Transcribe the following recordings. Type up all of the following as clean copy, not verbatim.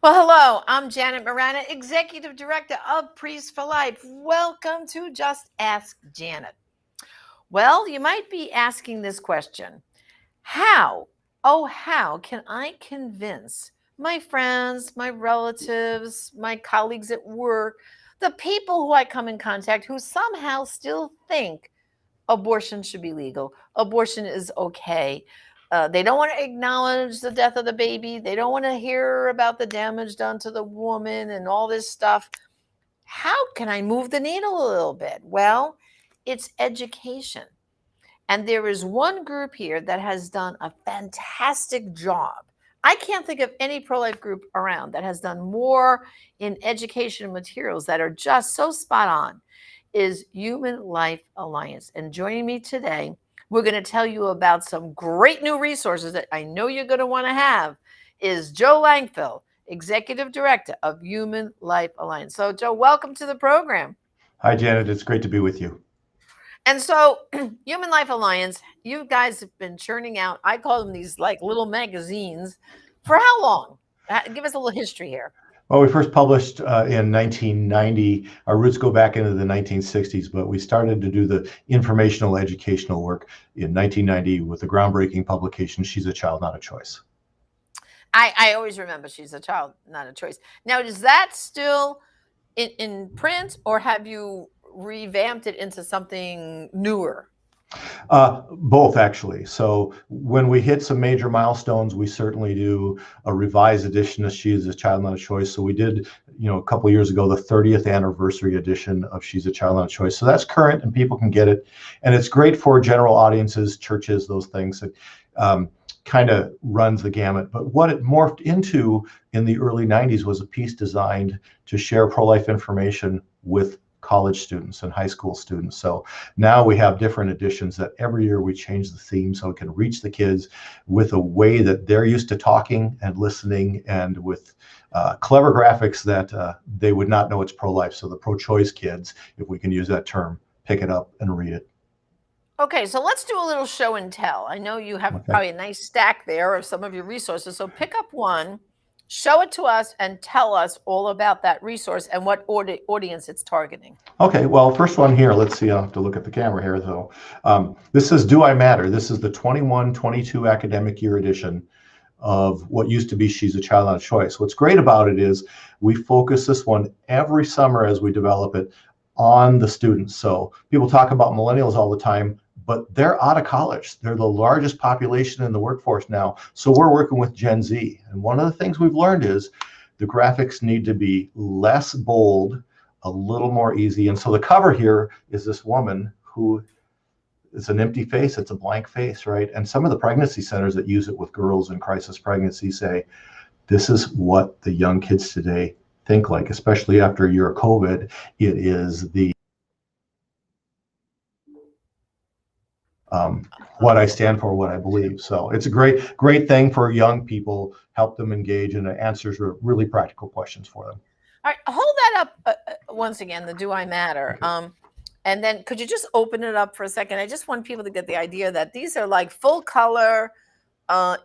Well, hello, I'm Janet Marana, Executive Director of Priests for Life. Welcome to Just Ask Janet. Well, you might be asking this question. How can I convince my friends, my relatives, my colleagues at work, the people who I come in contact who somehow still think abortion should be legal, abortion is okay? They don't want to acknowledge the death of the baby. They don't want to hear about the damage done to the woman and all this stuff. How can I move the needle a little bit? Well, it's education. And there is one group here that has done a fantastic job. I can't think of any pro-life group around that has done more in education materials that are just so spot on, is Human Life Alliance. And joining me today, we're going to tell you about some great new resources that I know you're going to want to have, is Joe Langfeld, Executive Director of Human Life Alliance. So, Joe, welcome to the program. Hi, Janet. It's great to be with you. And so, Human Life Alliance, you guys have been churning out, I call them these like little magazines. For how long? Give us a little history here. Well, we first published in 1990. Our roots go back into the 1960s, but we started to do the informational educational work in 1990 with the groundbreaking publication, She's a Child, Not a Choice. I always remember She's a Child, Not a Choice. Now, is that still in print, or have you revamped it into something newer? Both, actually. So when we hit some major milestones, we certainly do a revised edition of She's a Child, Not a Choice. So we did, a couple of years ago, the 30th anniversary edition of She's a Child, Not a Choice. So that's current and people can get it. And it's great for general audiences, churches, those things. It kind of runs the gamut. But what it morphed into in the early 90s was a piece designed to share pro-life information with college students and high school students. So now we have different editions that every year we change the theme so it can reach the kids with a way that they're used to talking and listening, and with clever graphics that they would not know it's pro-life. So the pro-choice kids, if we can use that term, pick it up and read it. Okay, so let's do a little show and tell. I know you have probably a nice stack there of some of your resources. So pick up one, show it to us, and tell us all about that resource and what audience it's targeting. Okay, well, first one here, let's see, I'll have to look at the camera here, though. This is Do I Matter? This is the 21-22 academic year edition of what used to be She's a Child, Not a Choice. What's great about it is we focus this one every summer as we develop it on the students. So people talk about millennials all the time, but they're out of college. They're the largest population in the workforce now. So we're working with Gen Z. And one of the things we've learned is the graphics need to be less bold, a little more easy. And so the cover here is this woman who is an empty face. It's a blank face, right? And some of the pregnancy centers that use it with girls in crisis pregnancy say, this is what the young kids today think like, especially after a year of COVID. It is the what I stand for, what I believe. So it's a great thing for young people, help them engage, and it answers really practical questions for them. All right, hold that up once again, the Do I Matter. And then could you just open it up for a second? I just want people to get the idea that these are like full color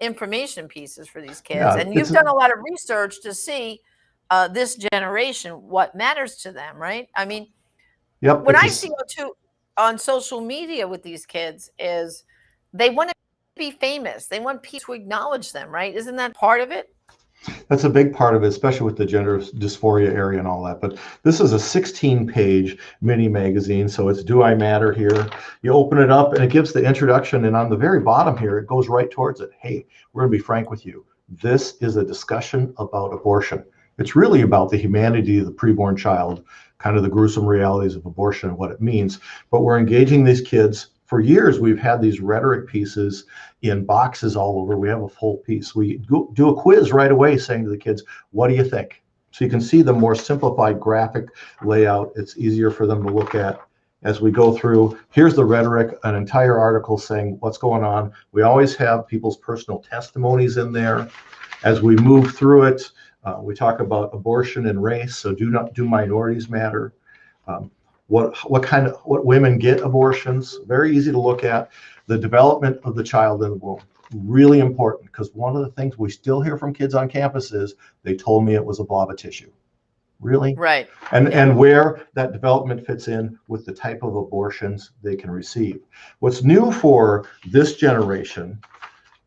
information pieces for these kids. Yeah, and you've done a lot of research to see this generation, what matters to them, right? I mean, yep, what I see too on social media with these kids is they want to be famous. They want people to acknowledge them, right? Isn't that part of it? That's a big part of it, especially with the gender dysphoria area and all that. But this is a 16-page mini magazine, so it's Do I Matter here. You open it up and it gives the introduction, and on the very bottom here, it goes right towards it. Hey, we're gonna be frank with you. This is a discussion about abortion. It's really about the humanity of the preborn child, kind of the gruesome realities of abortion and what it means. But we're engaging these kids. For years, we've had these rhetoric pieces in boxes all over. We have a full piece. We do a quiz right away saying to the kids, what do you think? So you can see the more simplified graphic layout. It's easier for them to look at as we go through. Here's the rhetoric, an entire article saying what's going on. We always have people's personal testimonies in there. As we move through it, we talk about abortion and race. So do minorities matter? What women get abortions, very easy to look at. The development of the child in the womb. really important, because one of the things we still hear from kids on campus is, they told me it was a blob of tissue. Really? Right. And where that development fits in with the type of abortions they can receive. What's new for this generation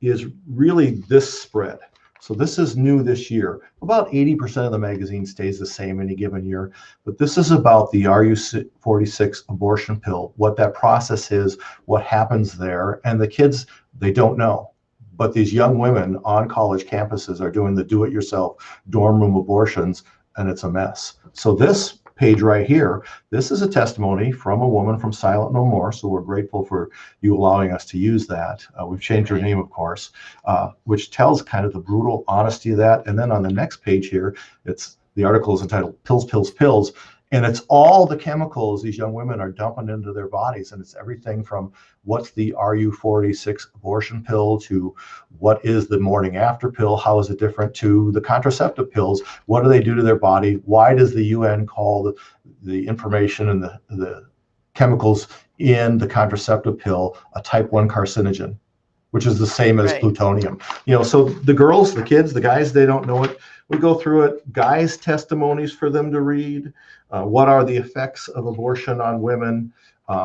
is really this spread. So this is new this year. About 80% of the magazine stays the same any given year, but this is about the RU46 abortion pill, what that process is, what happens there, and the kids, they don't know. But these young women on college campuses are doing the do-it-yourself dorm room abortions, and it's a mess. So this page right here, this is a testimony from a woman from Silent No More, so we're grateful for you allowing us to use that. We've changed her name, of course, which tells kind of the brutal honesty of that. And then on the next page here, the article is entitled Pills, Pills, Pills, and it's all the chemicals these young women are dumping into their bodies, and it's everything from what's the RU46 abortion pill to what is the morning after pill, how is it different to the contraceptive pills, what do they do to their body, why does the UN call the information and the chemicals in the contraceptive pill a type 1 carcinogen, which is the same as plutonium. So the girls, the kids, the guys, they don't know it. We go through it, guys' testimonies for them to read. What are the effects of abortion on women?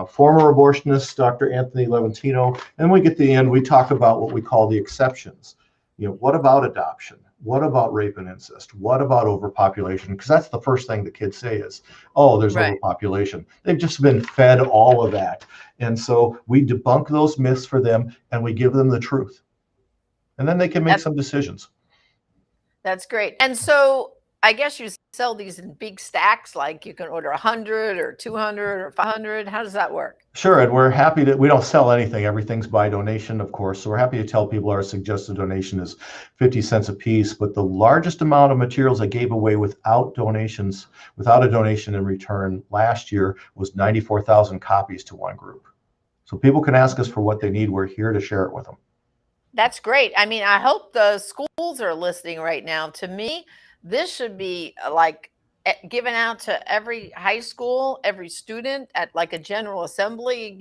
Former abortionist, Dr. Anthony Levantino. And we get to the end, we talk about what we call the exceptions. What about adoption? What about rape and incest? What about overpopulation? Because that's the first thing the kids say is, oh, there's overpopulation. They've just been fed all of that. And so we debunk those myths for them, and we give them the truth. And then they can make some decisions. That's great. And so I guess you sell these in big stacks, like you can order 100 or 200 or 500. How does that work? Sure, and we're happy we don't sell anything. Everything's by donation, of course. So we're happy to tell people our suggested donation is 50 cents a piece. But the largest amount of materials I gave away without a donation in return last year was 94,000 copies to one group. So people can ask us for what they need. We're here to share it with them. That's great. I mean, I hope the schools are listening right now. To me, this should be like given out to every high school, every student at like a general assembly.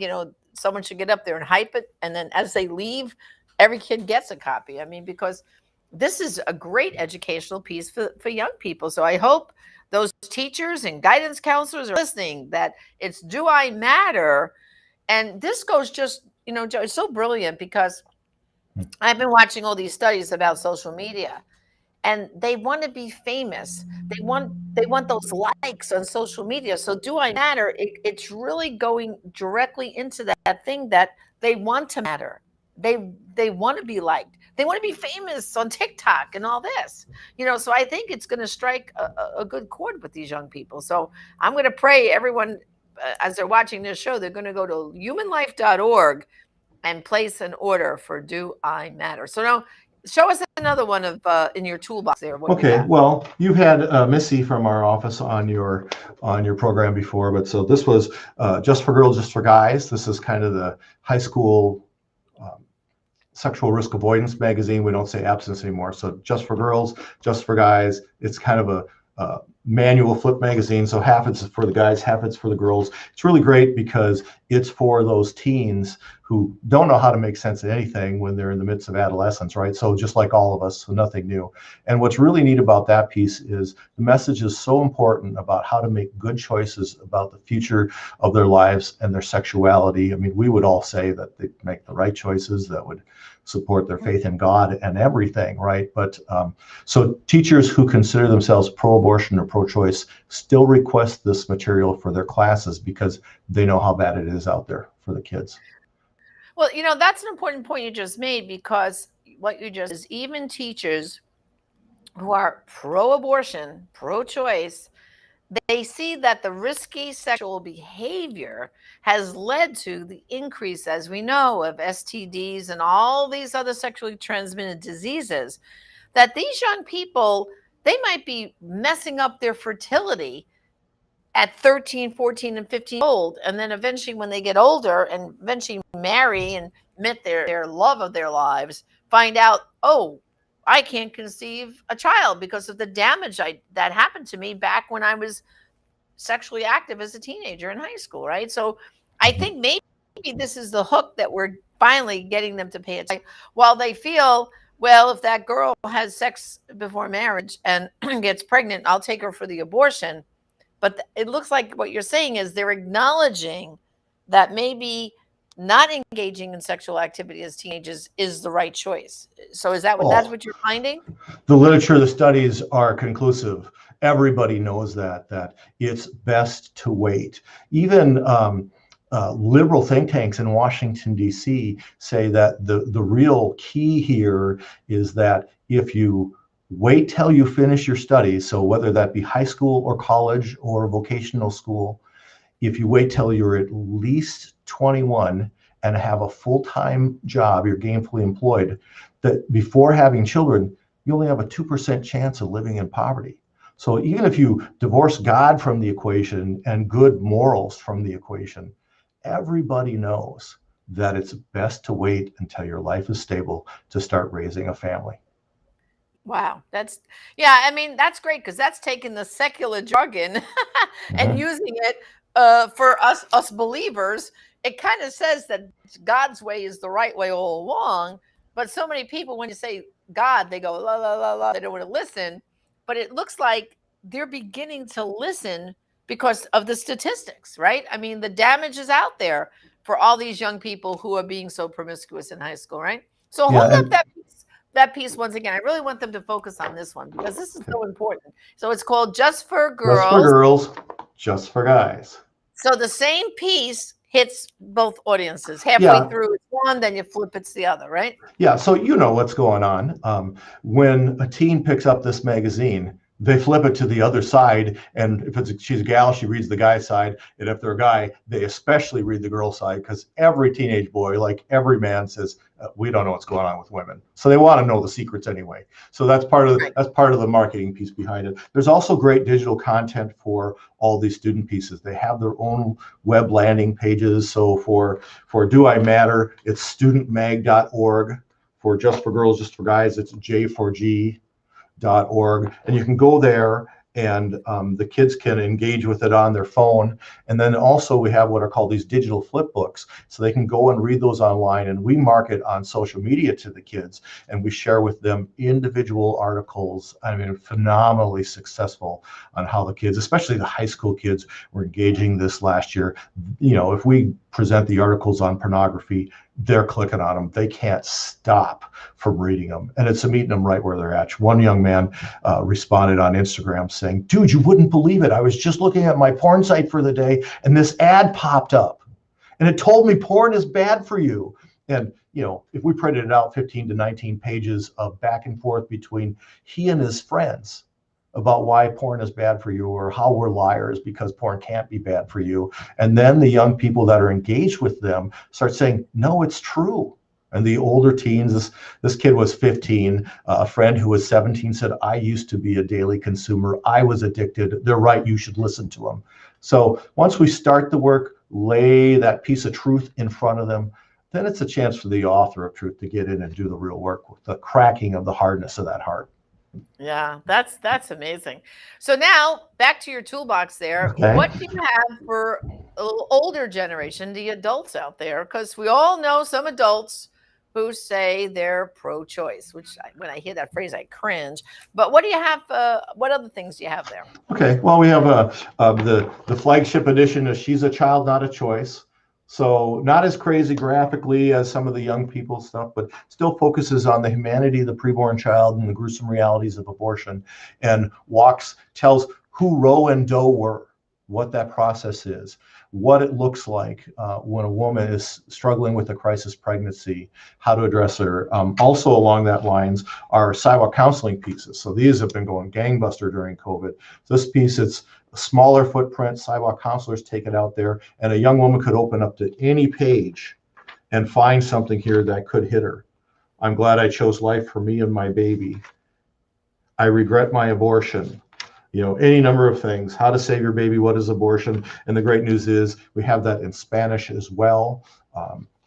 Someone should get up there and hype it. And then as they leave, every kid gets a copy. I mean, because this is a great educational piece for young people. So I hope those teachers and guidance counselors are listening, that it's Do I Matter? And this goes just, Joe, it's so brilliant, because I've been watching all these studies about social media, and they want to be famous. They want those likes on social media. So Do I Matter? It's really going directly into that thing that they want to matter. They want to be liked. They want to be famous on TikTok and all this. So I think it's going to strike a good chord with these young people. So I'm going to pray everyone, as they're watching this show, they're going to go to humanlife.org and place an order for Do I Matter. So now, show us another one of in your toolbox there. Okay, well, you've had Missy from our office on your program before, but so this was Just for Girls, Just for Guys. This is kind of the high school sexual risk avoidance magazine. We don't say abstinence anymore. So Just for Girls, Just for Guys. It's kind of a manual flip magazine. So half it's for the guys, half it's for the girls. It's really great because it's for those teens who don't know how to make sense of anything when they're in the midst of adolescence, right? So just like all of us, so nothing new. And what's really neat about that piece is the message is so important about how to make good choices about the future of their lives and their sexuality. I mean, we would all say that they make the right choices that would support their faith in God and everything, right? But so teachers who consider themselves pro-abortion or pro-choice still request this material for their classes because they know how bad it is out there for the kids. Well, that's an important point you just made, because what you just is, even teachers who are pro-abortion, pro-choice, they see that the risky sexual behavior has led to the increase, as we know, of STDs and all these other sexually transmitted diseases, that these young people, they might be messing up their fertility at 13, 14, and 15 old. And then eventually when they get older and eventually marry and meet their love of their lives, find out, oh, I can't conceive a child because of the damage that happened to me back when I was sexually active as a teenager in high school, right? So I think maybe this is the hook that we're finally getting them to pay attention. While they feel, well, if that girl has sex before marriage and gets pregnant, I'll take her for the abortion. But it looks like what you're saying is they're acknowledging that maybe not engaging in sexual activity as teenagers is the right choice. So is that that's Oh, what you're finding? the literature, the studies are conclusive. Everybody knows that it's best to wait. Even liberal think tanks in Washington, D.C. say that the real key here is that if you wait till you finish your studies, so whether that be high school or college or vocational school, if you wait till you're at least 21 and have a full-time job, you're gainfully employed, that before having children, you only have a 2% chance of living in poverty. So even if you divorce God from the equation and good morals from the equation, everybody knows that it's best to wait until your life is stable to start raising a family. Wow, that's yeah. I mean, that's great because that's taking the secular jargon and using it for us believers. It kind of says that God's way is the right way all along. But so many people, when you say God, they go la la la la. They don't want to listen. But it looks like they're beginning to listen because of the statistics, right? I mean, the damage is out there for all these young people who are being so promiscuous in high school, right? So hold Yeah, up and that piece once again. I really want them to focus on this one because this is so important. So it's called Just for just for Girls. girls, just for guys. So the same piece hits both audiences. Halfway Yeah, through it's one, then you flip it's the other, right? yeah. So you know what's going on. When a teen picks up this magazine, they flip it to the other side, and if she's a gal, she reads the guy's side, and if they're a guy, they especially read the girl's side, because every teenage boy, like every man, says we don't know what's going on with women, so they want to know the secrets anyway. So that's part of the marketing piece behind it. There's also great digital content for all these student pieces. They have their own web landing pages. So for Do I Matter, it's studentmag.org. For Just for Girls, Just for Guys, it's J4G.org, and you can go there and the kids can engage with it on their phone. And then also we have what are called these digital flip books, so they can go and read those online, and we market on social media to the kids, and we share with them individual articles. I mean, phenomenally successful on how the kids, especially the high school kids, were engaging this last year. You know, if we present the articles on pornography, they're clicking on them. They can't stop from reading them, and it's meeting them right where they're at. One young man responded on Instagram saying, "Dude, you wouldn't believe it. I was just looking at my porn site for the day, and this ad popped up, and it told me porn is bad for you." And you know, if we printed it out, 15 to 19 pages of back and forth between he and his friends about why porn is bad for you, or how we're liars because porn can't be bad for you. And then the young people that are engaged with them start saying, no, it's true. And the older teens, this kid was 15, a friend who was 17 said, I used to be a daily consumer. I was addicted. They're right. You should listen to them. So once we start the work, lay that piece of truth in front of them, then it's a chance for the author of truth to get in and do the real work with the cracking of the hardness of that heart. Yeah, that's amazing. So now back to your toolbox there. Okay. What do you have for a little older generation, the adults out there? Because we all know some adults who say they're pro-choice, which when I hear that phrase, I cringe. But what do you have? What other things do you have there? Okay, well, we have the flagship edition of She's a Child, Not a Choice. So not as crazy graphically as some of the young people stuff, but still focuses on the humanity of the preborn child and the gruesome realities of abortion, and tells who Roe and Doe were, what that process is, what it looks like when a woman is struggling with a crisis pregnancy, how to address her. Also along that lines are sidewalk counseling pieces. So these have been going gangbuster during COVID. This piece, it's a smaller footprint, sidewalk counselors take it out there, and a young woman could open up to any page and find something here that could hit her. I'm glad I chose life for me and my baby. I regret my abortion. You know, any number of things. How to save your baby, what is abortion? And the great news is we have that in Spanish as well.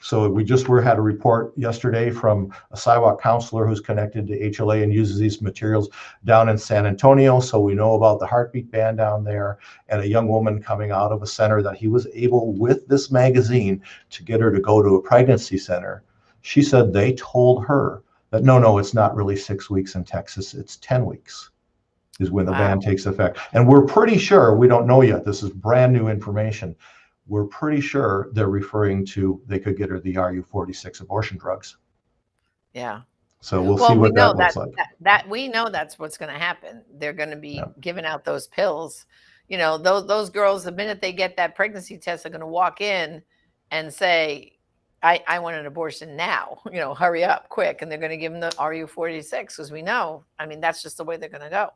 So we just had a report yesterday from a sidewalk counselor who's connected to HLA and uses these materials down in San Antonio. So we know about the heartbeat ban down there, and a young woman coming out of a center that he was able, with this magazine, to get her to go to a pregnancy center. She said they told her that no, it's not really 6 weeks in Texas, it's 10 weeks is when the ban takes effect. And we're pretty sure, we don't know yet, this is brand new information, we're pretty sure they're referring to they could get her the RU46 abortion drugs. Yeah. So we'll see what that looks like. That we know that's what's going to happen. They're going to be giving out those pills. You know, those girls, the minute they get that pregnancy test, are going to walk in and say, I want an abortion now, you know, hurry up quick. And they're going to give them the RU46 because we know, I mean, that's just the way they're going to go.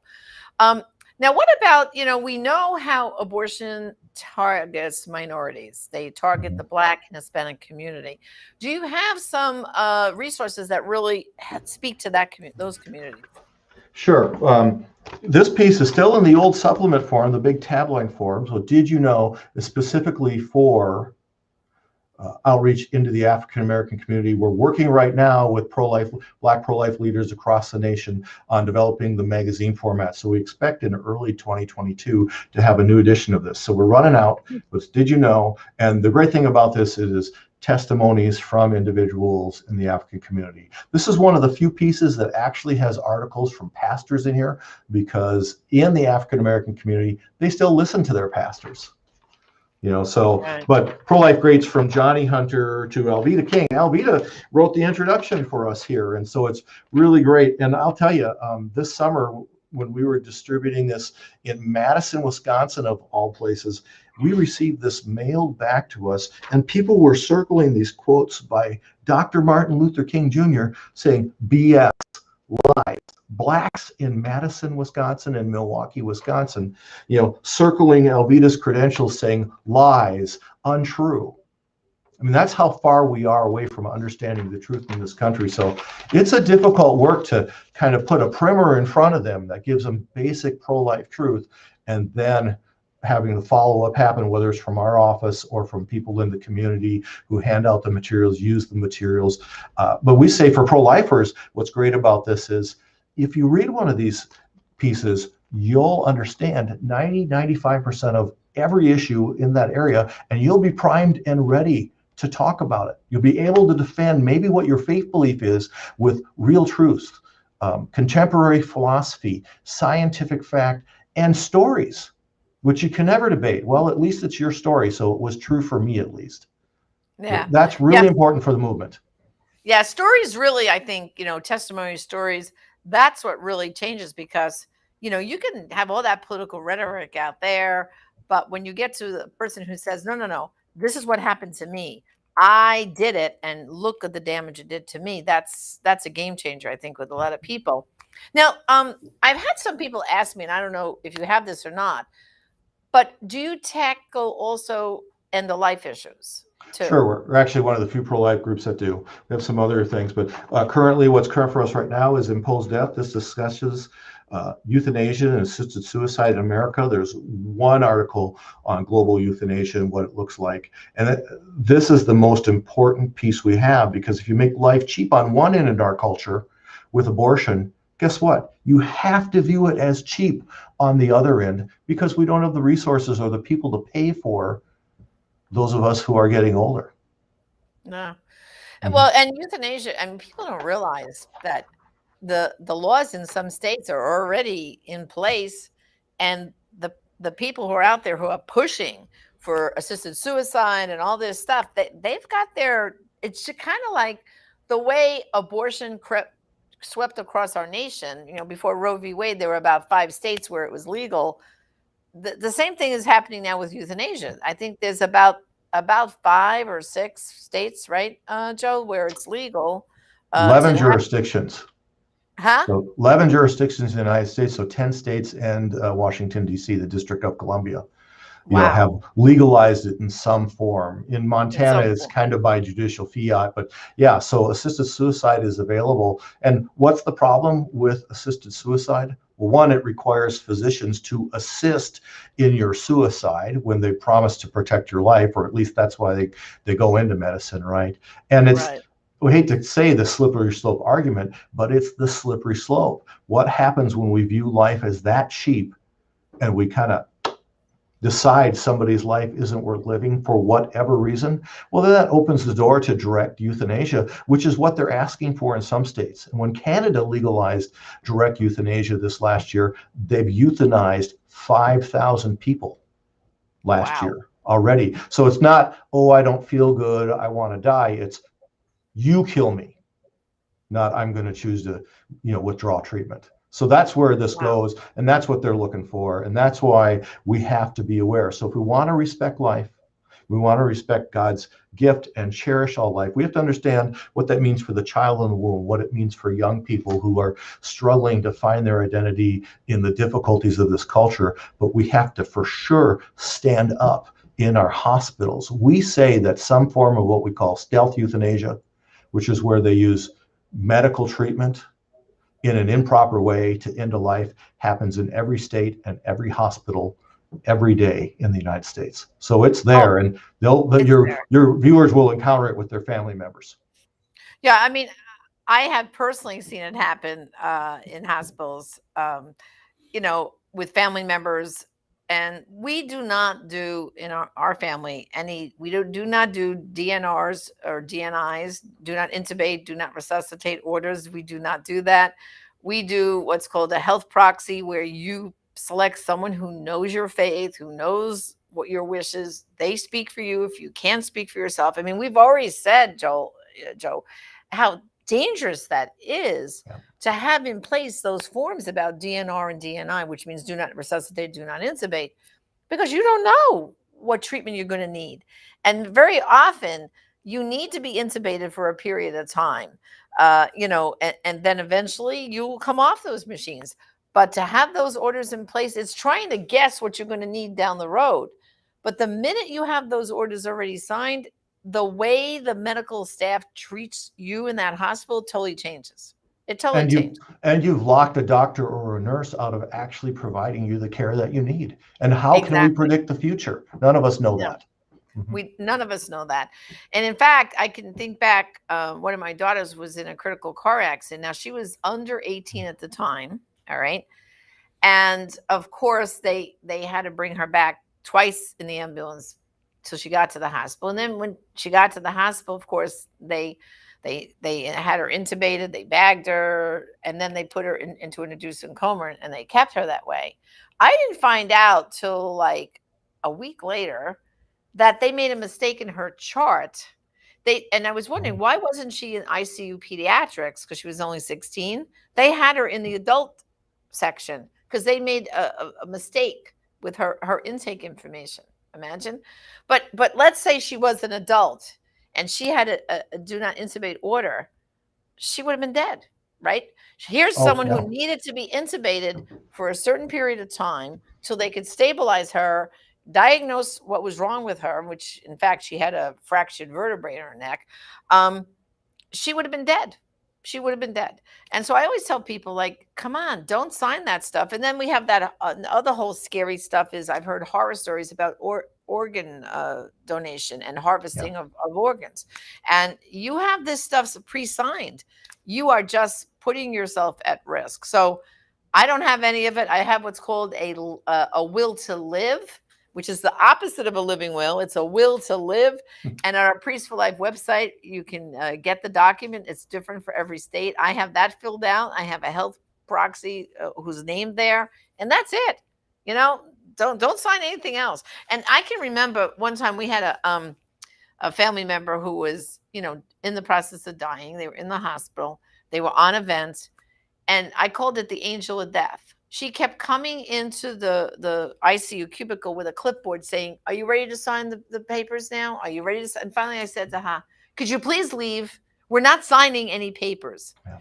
Now, what about, you know, we know how abortion targets minorities. They target the Black and Hispanic community. Do you have some resources that really speak to those communities? Sure. This piece is still in the old supplement form, the big tabloid form. So did you know is specifically for outreach into the African-American community. We're working right now with Black pro-life leaders across the nation on developing the magazine format. So we expect in early 2022 to have a new edition of this. So we're running out with Did You Know? And the great thing about this is testimonies from individuals in the African community. This is one of the few pieces that actually has articles from pastors in here, because in the African-American community, they still listen to their pastors. You know, so, but pro-life greats from Johnny Hunter to Alveda King. Alveda wrote the introduction for us here, and so it's really great. And I'll tell you, this summer, when we were distributing this in Madison, Wisconsin, of all places, we received this mailed back to us, and people were circling these quotes by Dr. Martin Luther King Jr. saying, BS, lies. Blacks in Madison, Wisconsin and Milwaukee, Wisconsin, you know, circling Alveda's credentials saying lies, untrue. I mean, that's how far we are away from understanding the truth in this country. So it's a difficult work to kind of put a primer in front of them that gives them basic pro-life truth, and then having the follow-up happen, whether it's from our office or from people in the community who hand out the materials, use the materials. But we say for pro-lifers, what's great about this is if you read one of these pieces, you'll understand 95% of every issue in that area, and you'll be primed and ready to talk about it. You'll be able to defend maybe what your faith belief is with real truth, contemporary philosophy, scientific fact, and stories, which you can never debate. Well, at least it's your story, so it was true for me at least. Yeah. That's really important for the movement. Yeah, stories really, I think, you know, testimony stories, that's what really changes, because, you know, you can have all that political rhetoric out there, but when you get to the person who says, no, this is what happened to me, I did it, and look at the damage it did to me, that's a game changer, I think, with a lot of people. Now, I've had some people ask me, and I don't know if you have this or not, but do you tackle also end-of-life issues too? Sure, we're actually one of the few pro-life groups that do. We have some other things, but currently what's current for us right now is imposed death. This discusses euthanasia and assisted suicide in America. There's one article on global euthanasia and what it looks like. And this is the most important piece we have, because if you make life cheap on one end in our culture with abortion, guess what? You have to view it as cheap on the other end, because we don't have the resources or the people to pay for those of us who are getting older. No. Well, and euthanasia, I mean, people don't realize that the laws in some states are already in place, and the people who are out there who are pushing for assisted suicide and all this stuff, they've got their, it's kind of like the way abortion swept across our nation. You know, before Roe v. Wade, there were about 5 states where it was legal. The same thing is happening now with euthanasia. I think there's about 5 or 6 states, right, Joe, where it's legal. 11 jurisdictions. Huh? So 11 jurisdictions in the United States, so 10 states and Washington, D.C., the District of Columbia, you know, have legalized it in some form. In Montana, it's kind of by judicial fiat, but yeah, so assisted suicide is available. And what's the problem with assisted suicide? Well, one, it requires physicians to assist in your suicide when they promise to protect your life, or at least that's why they go into medicine, right? And it's, Right. we hate to say the slippery slope argument, but it's the slippery slope. What happens when we view life as that cheap and we kind of decide somebody's life isn't worth living for whatever reason? Well, then that opens the door to direct euthanasia, which is what they're asking for in some states. And when Canada legalized direct euthanasia this last year, they've euthanized 5,000 people last Wow. year already. So it's not, oh, I don't feel good, I want to die. It's you kill me, not I'm going to choose to, withdraw treatment. So that's where this Wow. goes, and that's what they're looking for, and that's why we have to be aware. So if we want to respect life, we want to respect God's gift and cherish all life, we have to understand what that means for the child in the womb, what it means for young people who are struggling to find their identity in the difficulties of this culture. But we have to for sure stand up in our hospitals. We say that some form of what we call stealth euthanasia, which is where they use medical treatment in an improper way to end a life, happens in every state and every hospital every day in the United States. So it's there, Oh, and it's your there. viewers will encounter it with their family members. Yeah, I mean, I have personally seen it happen in hospitals, with family members. And we do not do in our family we do not do DNRs or DNIs, do not intubate, do not resuscitate orders. We do not do that. We do what's called a health proxy, where you select someone who knows your faith, who knows what your wishes. They speak for you if you can't speak for yourself. I mean, we've already said, Joe, how dangerous that is Yeah. to have in place those forms about DNR and DNI, which means do not resuscitate, do not intubate, because you don't know what treatment you're going to need. And very often you need to be intubated for a period of time, and then eventually you will come off those machines. But to have those orders in place, it's trying to guess what you're going to need down the road. But the minute you have those orders already signed, the way the medical staff treats you in that hospital totally changes. It totally And you changes. and you've locked a doctor or a nurse out of actually providing you the care that you need. And how can we Exactly. predict the future? None of us know No, that. Mhm. none of us know that. And in fact, I can think back. One of my daughters was in a critical car accident. Now she was under 18 at the time. All right, and of course they had to bring her back twice in the ambulance till she got to the hospital. And then when she got to the hospital, of course they had her intubated, they bagged her, and then they put her into an induced coma, and they kept her that way. I didn't find out till like a week later that they made a mistake in her chart. And I was wondering, why wasn't she in ICU pediatrics, because she was only 16. They had her in the adult section because they made a mistake with her intake information. Imagine. But let's say she was an adult and she had a do not intubate order, she would have been dead, right? Here's Oh, someone who yeah. needed to be intubated for a certain period of time till they could stabilize her, diagnose what was wrong with her, which in fact she had a fractured vertebrae in her neck. Um, she would have been dead. She would have been dead. And so I always tell people, like, come on, don't sign that stuff. And then we have that other whole scary stuff is I've heard horror stories about organ donation and Yeah. harvesting of organs. And you have this stuff pre-signed. You are just putting yourself at risk. So I don't have any of it. I have what's called a will to live, which is the opposite of a living will. It's a will to live. And on our Priest for Life website, you can get the document. It's different for every state. I have that filled out. I have a health proxy who's named there, and that's it. Don't sign anything else. And I can remember one time we had a family member who was in the process of dying. They were in the hospital. They were on events, and I called it the angel of death. She kept coming into the ICU cubicle with a clipboard saying, "Are you ready to sign the papers now? Are you ready to sign?" And finally I said to her, "Could you please leave? We're not signing any papers. Yeah.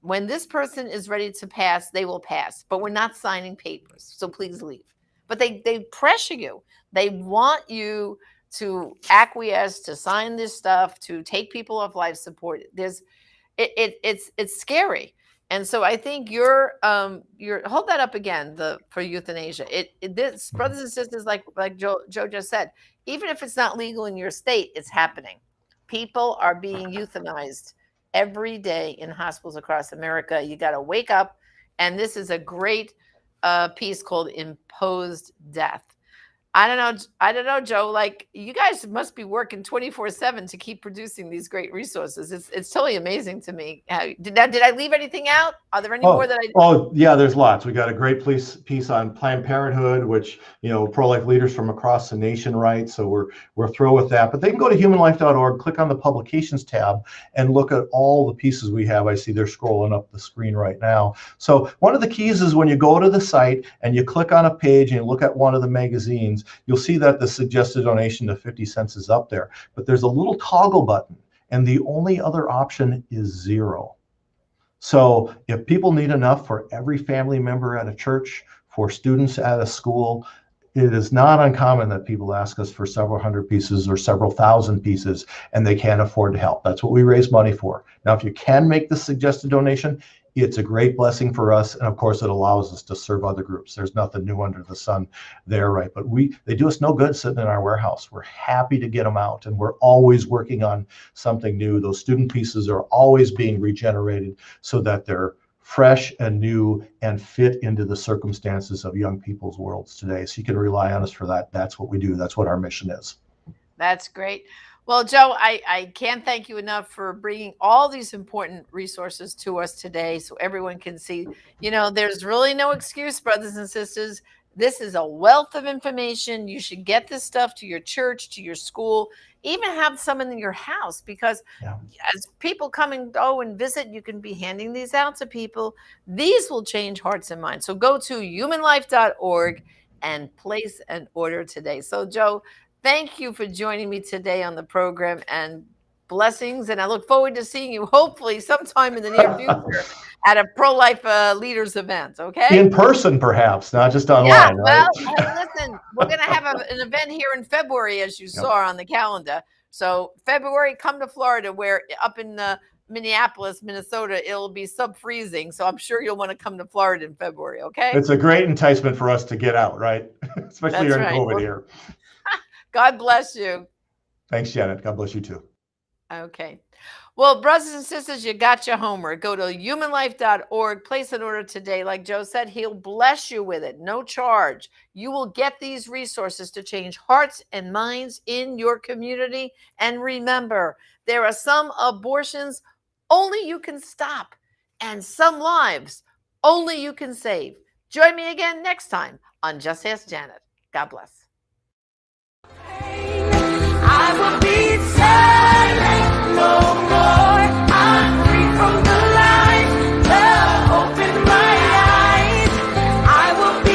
When this person is ready to pass, they will pass, but we're not signing papers. So please leave." But they pressure you. They want you to acquiesce, to sign this stuff, to take people off life support. It's scary. And so I think you're hold that up again, for euthanasia. This, brothers and sisters, like Joe just said, even if it's not legal in your state, it's happening. People are being euthanized every day in hospitals across America. You got to wake up, and this is a great piece called "Imposed Death." I don't know, Joe. Like, you guys must be working 24/7 to keep producing these great resources. It's totally amazing to me. Did I leave anything out? Are there any more that I? Oh, yeah, there's lots. We got a great piece on Planned Parenthood, which, pro-life leaders from across the nation write. So we're thrilled with that. But they can go to humanlife.org, click on the publications tab, and look at all the pieces we have. I see they're scrolling up the screen right now. So one of the keys is when you go to the site and you click on a page and you look at one of the magazines, you'll see that the suggested donation of 50 cents is up there. But there's a little toggle button, and the only other option is 0. So if people need enough for every family member at a church, for students at a school, it is not uncommon that people ask us for several hundred pieces or several thousand pieces, and they can't afford to help. That's what we raise money for. Now, if you can make the suggested donation, it's a great blessing for us. And of course, it allows us to serve other groups. There's nothing new under the sun there, right? But they do us no good sitting in our warehouse. We're happy to get them out, and we're always working on something new. Those student pieces are always being regenerated so that they're fresh and new and fit into the circumstances of young people's worlds today. So you can rely on us for that. That's what we do. That's what our mission is. That's great. Well, Joe, I can't thank you enough for bringing all these important resources to us today so everyone can see, there's really no excuse, brothers and sisters. This is a wealth of information. You should get this stuff to your church, to your school, even have some in your house, because as people come and go and visit, you can be handing these out to people. These will change hearts and minds. So go to humanlife.org and place an order today. So, Joe, thank you for joining me today on the program, and blessings. And I look forward to seeing you hopefully sometime in the near future at a pro-life leaders event. Okay. In person, perhaps, not just online. Yeah. Right? Well, hey, listen, we're going to have an event here in February, as you saw on the calendar. So February, come to Florida, where up in Minneapolis, Minnesota, it'll be sub-freezing. So I'm sure you'll want to come to Florida in February. Okay. It's a great enticement for us to get out, right? Especially during COVID here. God bless you. Thanks, Janet. God bless you too. Okay. Well, brothers and sisters, you got your homework. Go to humanlife.org, place an order today. Like Joe said, he'll bless you with it. No charge. You will get these resources to change hearts and minds in your community. And remember, there are some abortions only you can stop, and some lives only you can save. Join me again next time on Just Ask Janet. God bless.